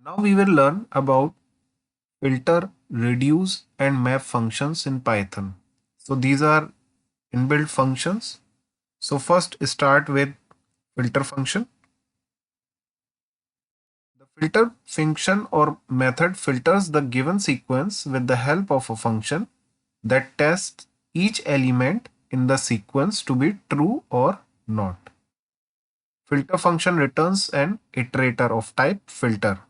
Now we will learn about filter, reduce and map functions in Python. So these are inbuilt functions. So first start with filter function. The filter function or method filters the given sequence with the help of a function that tests each element in the sequence to be true or not. Filter function returns an iterator of type filter.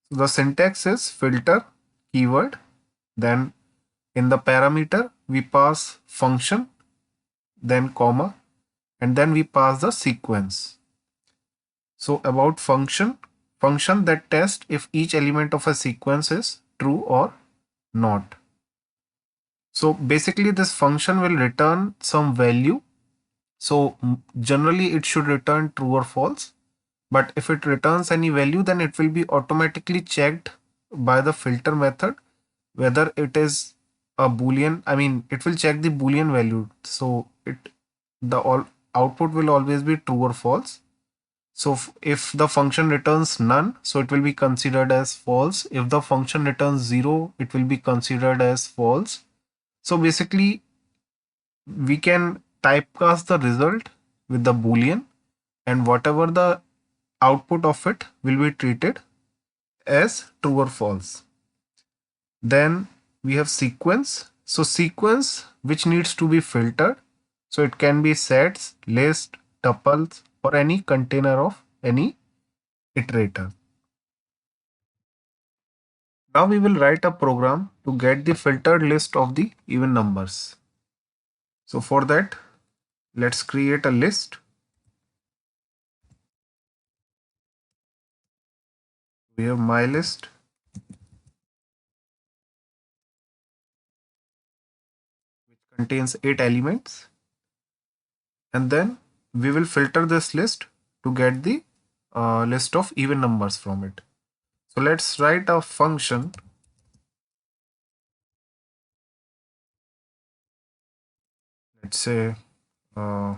So the syntax is filter keyword, then in the parameter we pass function, then comma, and then we pass the sequence. So about function that tests if each element of a sequence is true or not. So basically this function will return some value. So generally it should return true or false. But if it returns any value, then it will be automatically checked by the filter method whether it is a boolean. I mean, it will check the boolean value. So the all output will always be true or false. So if the function returns none, so it will be considered as false. If the function returns 0, it will be considered as false. So basically we can typecast the result with the boolean, and whatever the output of it will be treated as true or false. Then we have sequence. So sequence which needs to be filtered. So it can be sets, list, tuples, or any container of any iterator. Now we will write a program to get the filtered list of the even numbers. So for that, let's create a list. We have my list, which contains 8 elements, and then we will filter this list to get the list of even numbers from it. So let's write a function. Let's say uh,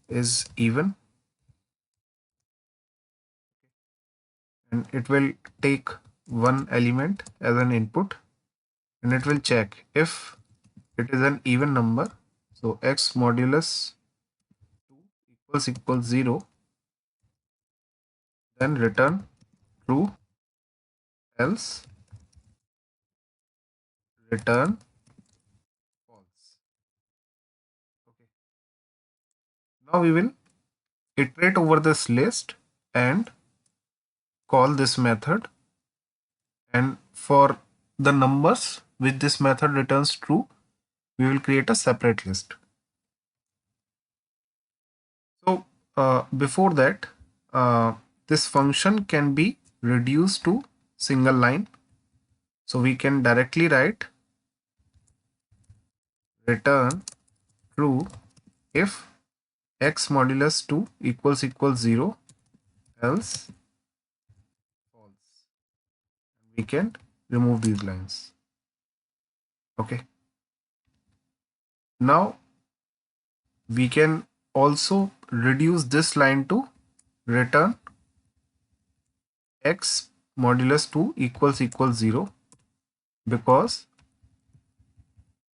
is even, and it will take one element as an input, and it will check if it is an even number. So x modulus 2 equals 0, then return true, else return false. Okay. Now we will iterate over this list and call this method, and for the numbers which this method returns true, we will create a separate list. So before that, this function can be reduced to single line. So we can directly write return true if x modulus 2 equals 0, else false. We can remove these lines. Okay. Now we can also reduce this line to return x modulus 2 equals 0, because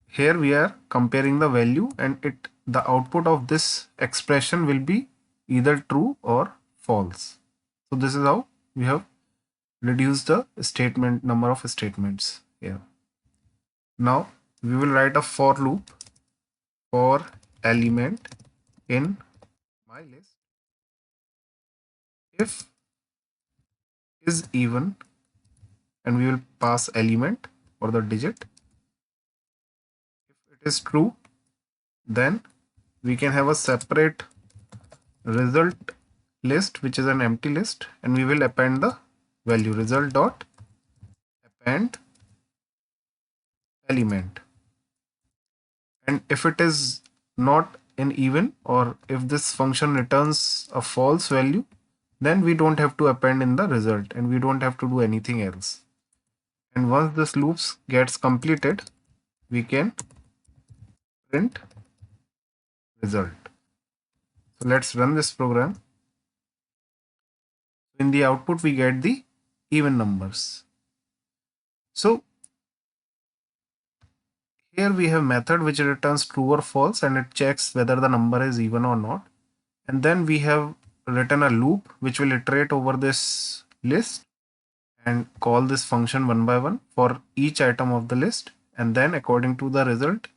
here we are comparing the value, and the output of this expression will be either true or false. So this is how we have reduced the statement number of statements here. Now we will write a for loop for element in my list. If is even, and we will pass element or the digit. If it is true, then we can have a separate result list which is an empty list, and we will append the value result dot append element. And if it is not an even, or if this function returns a false value, then we don't have to append in the result, and we don't have to do anything else. And once this loops gets completed, we can print result. So let's run this program. In the output, we get the even numbers. So here we have method which returns true or false, and it checks whether the number is even or not. And then we have written a loop which will iterate over this list and call this function one by one for each item of the list. And then according to the result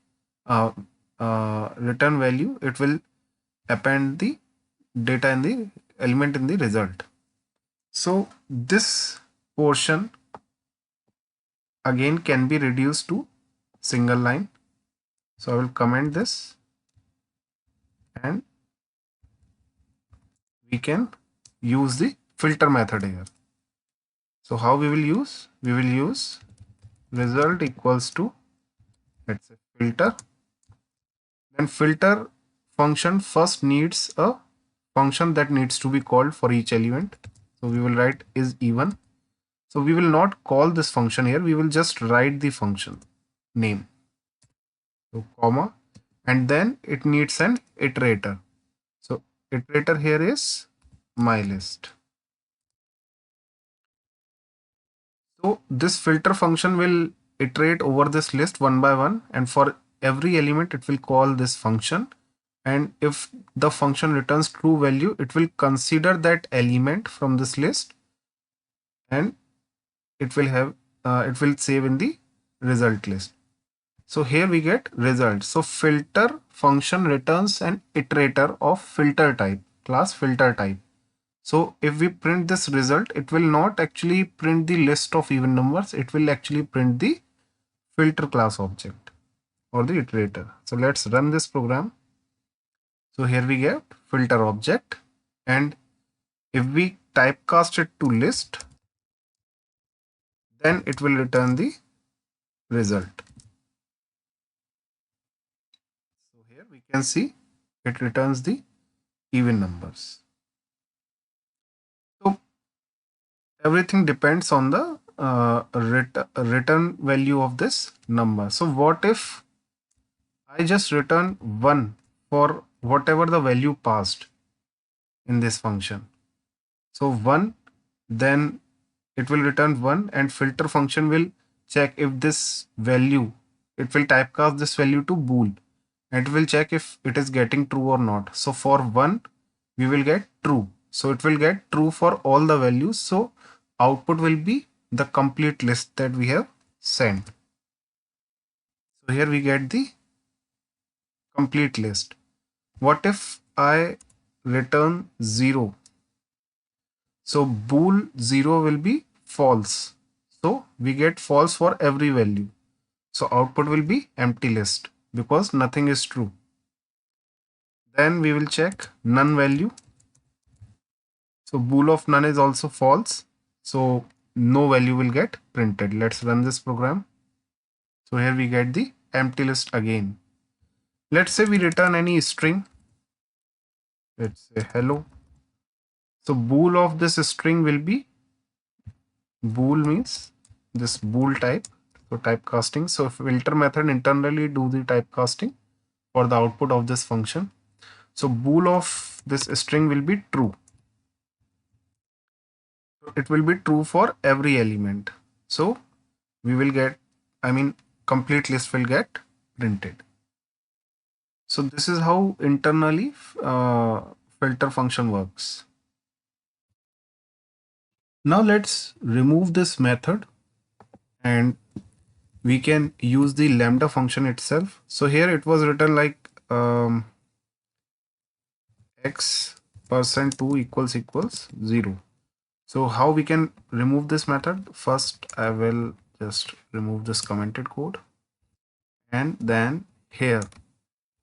uh, return value, it will append the data in the element in the result. So this portion again can be reduced to single line. So I will comment this, and we can use the filter method here. So how we will use? We will use result equals to, let's say, filter. Then filter function first needs a function that needs to be called for each element. So we will write is even. So we will not call this function here. We will just write the function name. So comma, and then it needs an iterator. So iterator here is my list. So this filter function will iterate over this list one by one, and for every element it will call this function. And if the function returns true value, it will consider that element from this list, and it will have it will save in the result list. So here we get result. So filter function returns an iterator of filter type, class filter type. So if we print this result, it will not actually print the list of even numbers. It will actually print the filter class object or the iterator. So let's run this program. So here we get filter object, and if we typecast it to list, then it will return the result. So here we can see it returns the even numbers. So everything depends on the return value of this number. So what if I just return 1 for whatever the value passed in this function? So 1, then it will return 1, and filter function will check if this value, it will typecast this value to bool, and it will check if it is getting true or not. So for 1 we will get true, so it will get true for all the values. So output will be the complete list that we have sent. So here we get the complete list. What if I return 0? So bool 0 will be false. So we get false for every value. So output will be empty list because nothing is true. Then we will check none value. So bool of none is also false. So no value will get printed. Let's run this program. So here we get the empty list again. Let's say we return any string. Let's say hello. So bool of this string will be, bool means this bool type. So typecasting. So filter method internally do the typecasting for the output of this function. So bool of this string will be true. It will be true for every element. So we will get, complete list will get printed. So this is how internally filter function works. Now let's remove this method, and we can use the lambda function itself. So here it was written like x%2 equals 0. So how we can remove this method? First, I will just remove this commented code, and then here,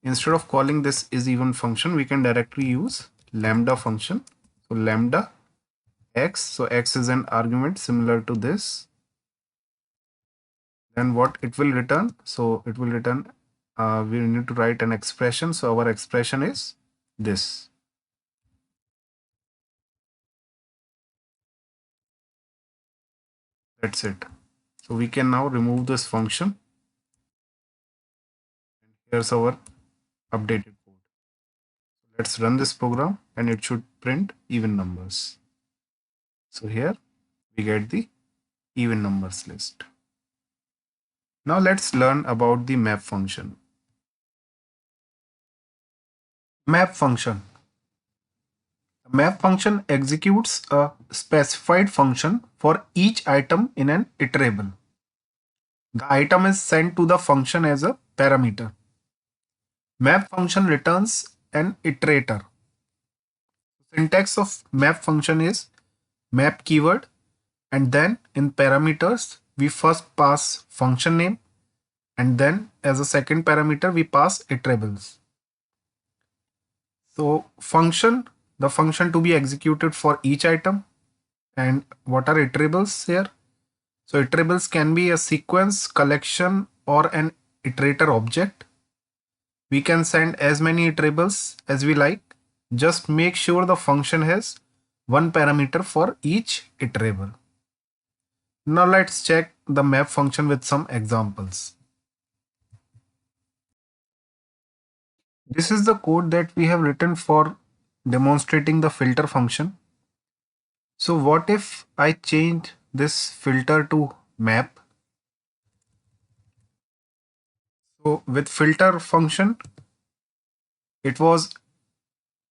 instead of calling this is even function, we can directly use lambda function. So lambda x, so x is an argument similar to this. Then what it will return? So it will return, we need to write an expression. So our expression is this. That's it. So we can now remove this function. Here's our updated code. Let's run this program, and it should print even numbers. So here we get the even numbers list. Now let's learn about the map function. Map function. A map function executes a specified function for each item in an iterable. The item is sent to the function as a parameter. Map function returns an iterator. Syntax of map function is map keyword, and then in parameters we first pass function name, and then as a second parameter we pass iterables. So the function to be executed for each item. And what are iterables here? So iterables can be a sequence, collection, or an iterator object. We can send as many iterables as we like. Just make sure the function has one parameter for each iterable. Now let's check the map function with some examples. This is the code that we have written for demonstrating the filter function. So what if I change this filter to map? So with filter function, it was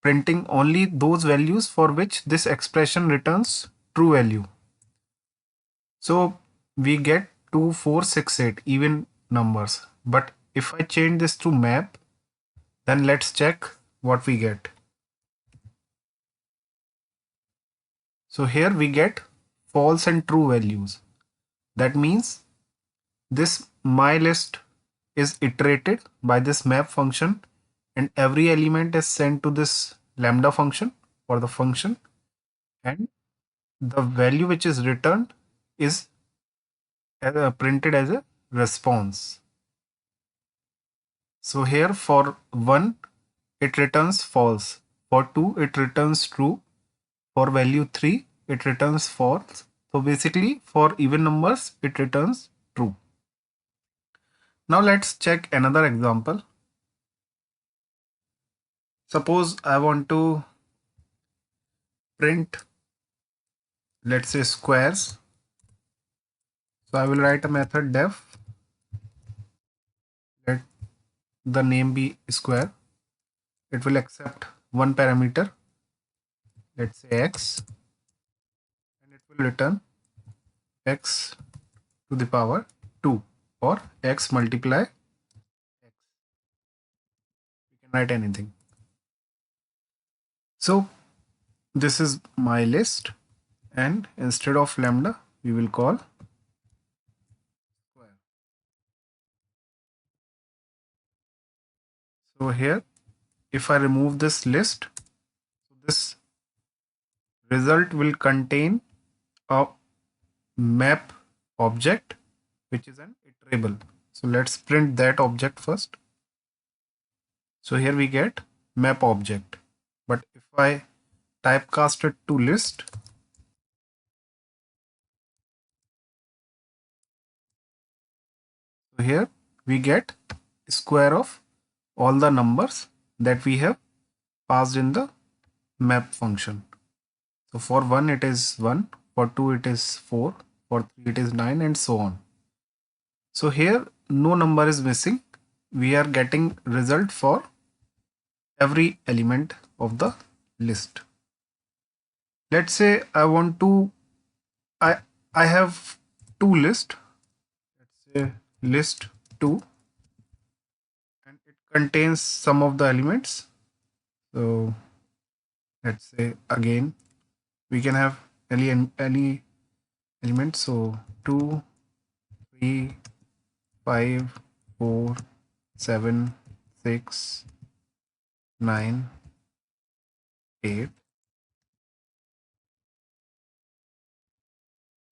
printing only those values for which this expression returns true value. So we get 2, 4, 6, 8 even numbers. But if I change this to map, then let's check what we get. So here we get false and true values. That means this my list is iterated by this map function, and every element is sent to this lambda function or the function, and the value which is returned is printed as a response. So here for 1 it returns false, for 2 it returns true, for value 3 it returns false. So basically for even numbers it returns true. Now let's check another example. Suppose I want to print, let's say, squares. So I will write a method def, let the name be square. It will accept one parameter, let's say x, and it will return x to the power 2 or x multiply x. You can write anything. So this is my list, and instead of lambda we will call square. So here if I remove this list, this result will contain a map object which is an iterable. So let's print that object first. So here we get map object, but if I typecast it to list, so here we get square of all the numbers that we have passed in the map function. So for 1 it is 1, for 2 it is 4, for 3 it is 9, and so on. So here no number is missing. We are getting result for every element of the list. Let's say I want to, I have two lists. Let's say list 2, and it contains some of the elements. So let's say again we can have any element. So 2, 3, 5, 4, 7, 6, 9, 8.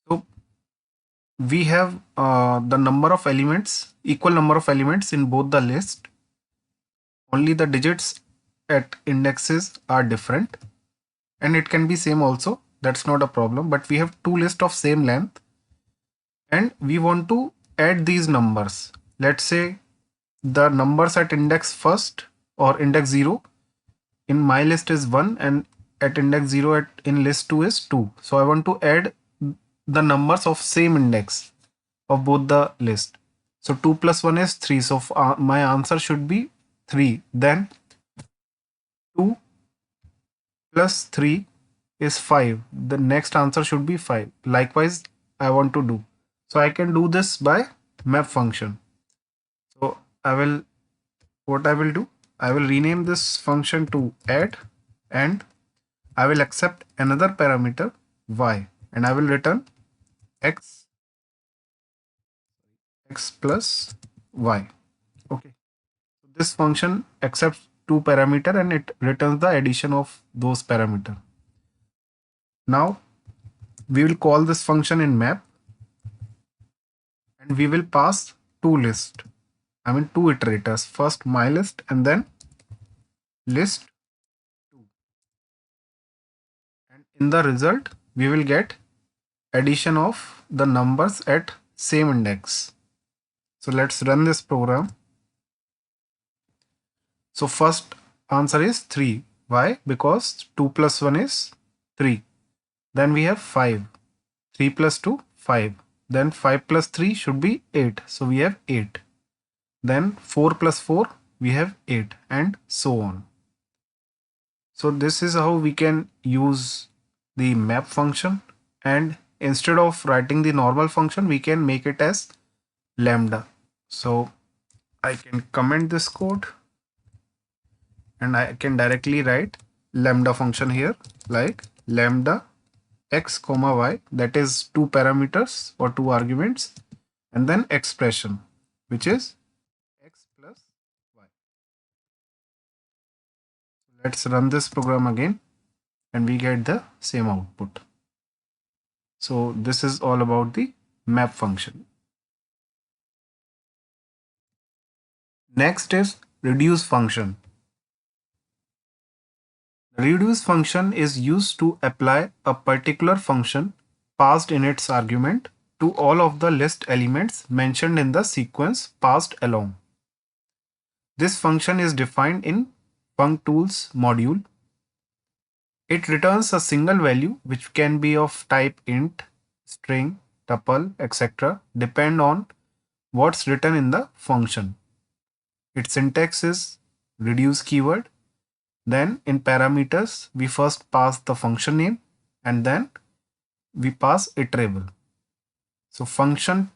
So we have the number of elements, equal number of elements in both the list. Only the digits at indexes are different, and it can be same also. That's not a problem, but we have two lists of same length, and we want to add these numbers. Let's say the numbers at index first or index 0 in my list is 1, and at index 0 in list 2 is 2. So I want to add the numbers of same index of both the list. So 2 plus 1 is 3. So my answer should be 3. Then 2 plus 3 is 5. The next answer should be 5. Likewise, I want to do. So I can do this by map function. So what I will do, I will rename this function to add, and I will accept another parameter y, and I will return x plus y. Okay. So this function accepts two parameter and it returns the addition of those parameter. Now we will call this function in map, and we will pass two lists. I mean two iterators. First my list and then list 2. And in the result we will get addition of the numbers at same index. So let's run this program. So first answer is 3. Why? Because 2 plus 1 is 3. Then we have 5. 3 plus 2, 5. Then 5 plus 3 should be 8. So we have 8. Then 4 plus 4, we have 8, and so on. So this is how we can use the map function, and instead of writing the normal function, we can make it as lambda. So I can comment this code and I can directly write lambda function here, like lambda x comma y, that is two parameters or two arguments, and then expression, which is x plus y. Let's run this program again and we get the same output. So this is all about the map function. Next is reduce function. The reduce function is used to apply a particular function passed in its argument to all of the list elements mentioned in the sequence passed along. This function is defined in functools module. It returns a single value which can be of type int, string, tuple, etc. depend on what's written in the function. Its syntax is reduce keyword. Then in parameters, we first pass the function name and then we pass iterable. So function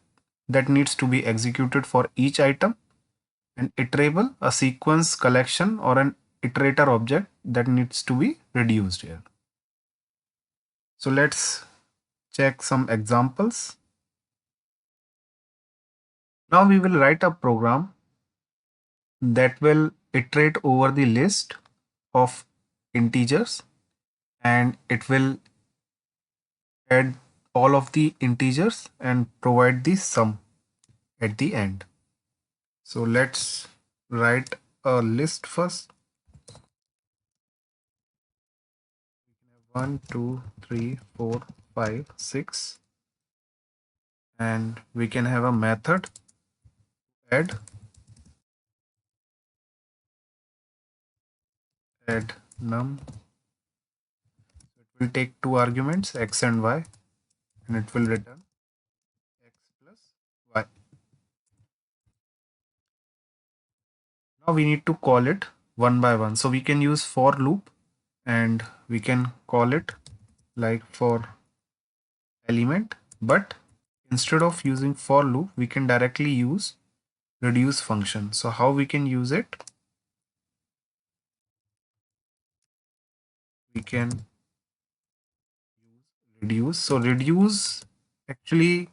that needs to be executed for each item, and iterable, a sequence collection or an iterator object that needs to be reduced here. So let's check some examples. Now we will write a program that will iterate over the list of integers, and it will add all of the integers and provide the sum at the end. So let's write a list first. 1 2 3 4 5 6, and we can have a method add num. It will take two arguments, x and y, and it will return x plus y. Now we need to call it one by one. So we can use for loop and we can call it like for element, but instead of using for loop, we can directly use reduce function. So how we can use it? We can use reduce. So reduce, actually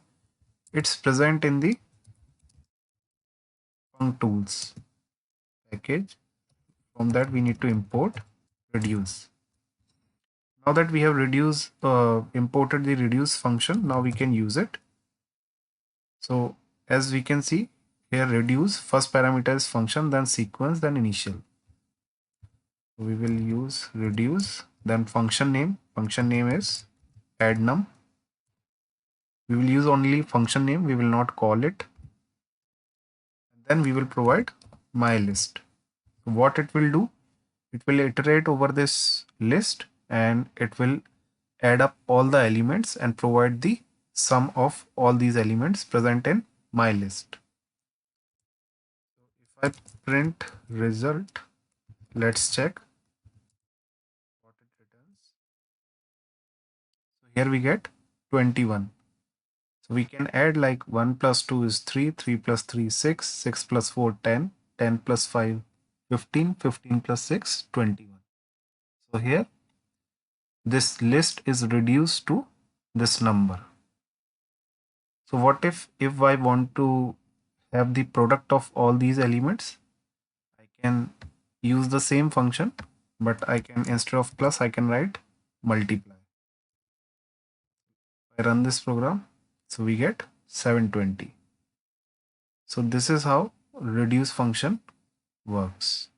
it's present in the functools package. From that we need to import reduce. Now that we have imported the reduce function, now we can use it. So as we can see here, reduce, first parameter is function, then sequence, then initial. So we will use reduce, then function name is add num. We will use only function name, we will not call it. And then we will provide my list. So what it will do, it will iterate over this list and it will add up all the elements and provide the sum of all these elements present in my list. If I print result, let's check what it returns. So here we get 21. So we can add like 1 plus 2 is 3, 3 plus 3 6, 6 plus 4 10, 10 plus 5 15, 15 plus 6 21. So here this list is reduced to this number. So what if I want to have the product of all these elements? I can use the same function, but I can, instead of plus, I can write multiply. I run this program, so we get 720. So this is how reduce function works.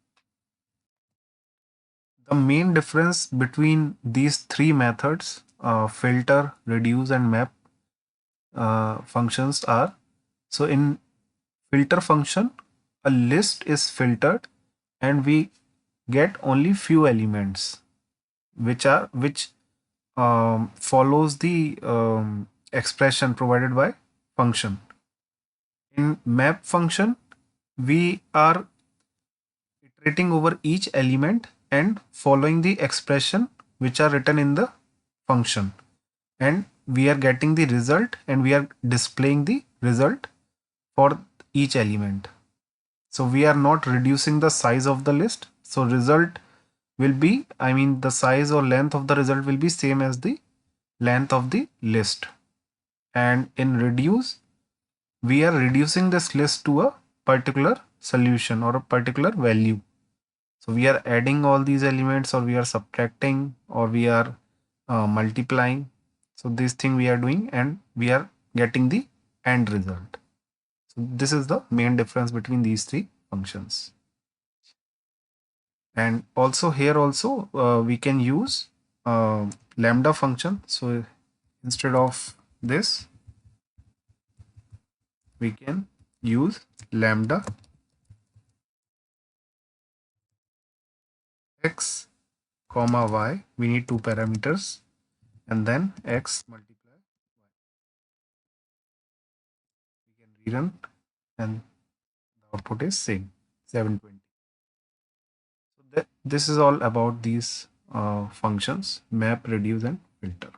The main difference between these three methods, filter, reduce, and map functions are, so in filter function, a list is filtered and we get only few elements which follows the expression provided by function. In map function, we are iterating over each element and following the expression which are written in the function, and we are getting the result and we are displaying the result for each element. So we are not reducing the size of the list. So result will be, I mean, the size or length of the result will be same as the length of the list. And in reduce, we are reducing this list to a particular solution or a particular value. So we are adding all these elements, or we are subtracting, or we are multiplying. So this thing we are doing and we are getting the end result. So this is the main difference between these three functions. And also here also we can use lambda function. So instead of this, we can use lambda x comma y. We need two parameters, and then x multiply y. We can rerun and the output is same, 720. So this is all about these functions, map, reduce, and filter.